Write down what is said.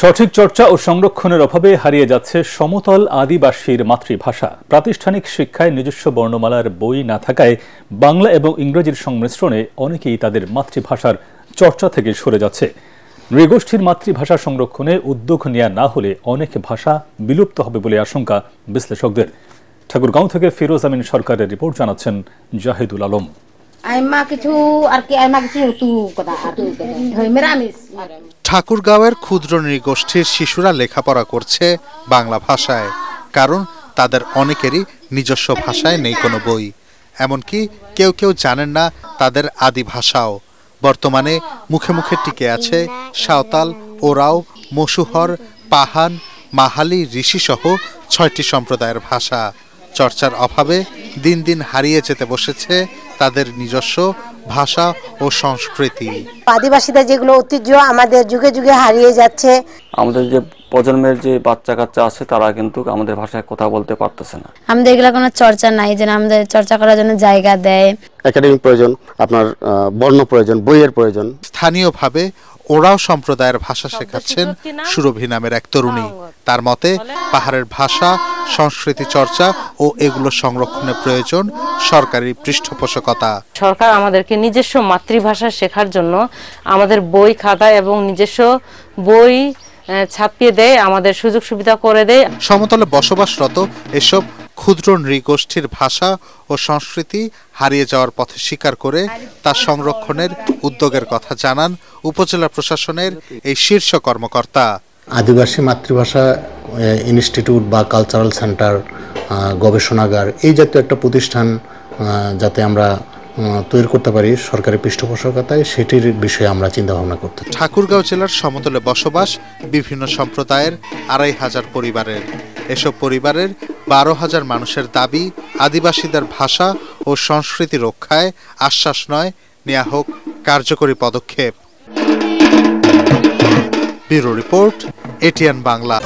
সঠিক চর্চা ও সংরক্ষণের অভাবে হারিয়ে যাচ্ছে সমতল আদিবাসীর মাতৃভাষা। প্রাতিষ্ঠানিক শিক্ষায় নিজস্ব বর্ণমালার বই না থাকায় বাংলা এবং ইংরেজির সংমিশ্রণে অনেকেই তাদের মাতৃভাষার চর্চা থেকে সরে যাচ্ছে। নৃগোষ্ঠীর মাতৃভাষা সংরক্ষণে উদ্যোগ নেওয়া না হলে অনেক ভাষা বিলুপ্ত হবে বলে আশঙ্কা বিশ্লেষকদের। ঠাকুরগাঁও থেকে ফিরোজ আমিন সরকারের রিপোর্ট জানাচ্ছেন জাহিদুল আলম। ঠাকুরগাঁওয়ের ক্ষুদ্র নৃগোষ্ঠীর শিশুরা লেখাপড়া করছে বাংলা ভাষায়, কারণ তাদের অনেকেরই নিজস্ব ভাষায় নেই কোনো বই। এমনকি কেউ কেউ জানেন না তাদের আদি ভাষাও। বর্তমানে মুখে মুখে টিকে আছে সাঁওতাল, ওরাও, মশুহর, পাহান, মাহালি, ঋষি সহ ৬টি সম্প্রদায়ের ভাষা। চর্চার অভাবে দিন দিন হারিয়ে যেতে বসেছে তাদের নিজস্ব ভাষা ও সংস্কৃতি। আদিবাসীদের যেগুলো ঐতিহ্য আমাদের যুগে যুগে হারিয়ে যাচ্ছে। আমাদের যে প্রজন্মের যে বাচ্চা কাচ্চা আছে তারা কিন্তু আমাদের ভাষায় কথা বলতে পারতেছে না। আমাদের এগুলো কোনো চর্চা নাই, যে আমাদের চর্চা করার জন্য জায়গা দেয়। একাডেমিক প্রয়োজন, আপনার বর্ণ প্রয়োজন, বইয়ের প্রয়োজন। স্থানীয়ভাবে ওরাও সম্প্রদায়ের ভাষা শেখাচ্ছেন সুরভি নামের এক তরুণী। তার মতে পাহাড়ের ভাষা, সংস্কৃতি চর্চা ও এগুলো সংরক্ষণের প্রয়োজন সরকারি পৃষ্ঠপোষকতা। সরকার আমাদেরকে নিজস্ব মাতৃভাষা শেখার জন্য আমাদের বই খাতা এবং নিজস্ব বই ছাপিয়ে দেয়, আমাদের সুযোগ সুবিধা করে দেয়। সমতলে বসবাসরত এসব ক্ষুদ্র নৃগোষ্ঠীর ভাষা ও সংস্কৃতি হারিয়ে যাওয়ার পথে স্বীকার করে তা সংরক্ষণের উদ্যোগের কথা জানান উপজেলা প্রশাসনের এই শীর্ষ কর্মকর্তা। আদিবাসী মাতৃভাষা ইনস্টিটিউট বা কালচারাল সেন্টার, গবেষণাগার, এই জাতীয় একটা প্রতিষ্ঠান যাতে আমরা তৈরি করতে পারি সরকারি পৃষ্ঠপোষকতায়, সেটির বিষয়ে আমরা চিন্তা ভাবনা করতে। ঠাকুরগাঁও জেলার সমতলে বসবাস বিভিন্ন সম্প্রদায়ের ২৫০০ পরিবারের। এসব পরিবারের ১২,০০০ মানুষের দাবি আদিবাসীদের ভাষা ও সংস্কৃতি রক্ষায় আশ্বাস নয়, নেওয়া হোক কার্যকরী পদক্ষেপ। Bureau report, ATN Bangla.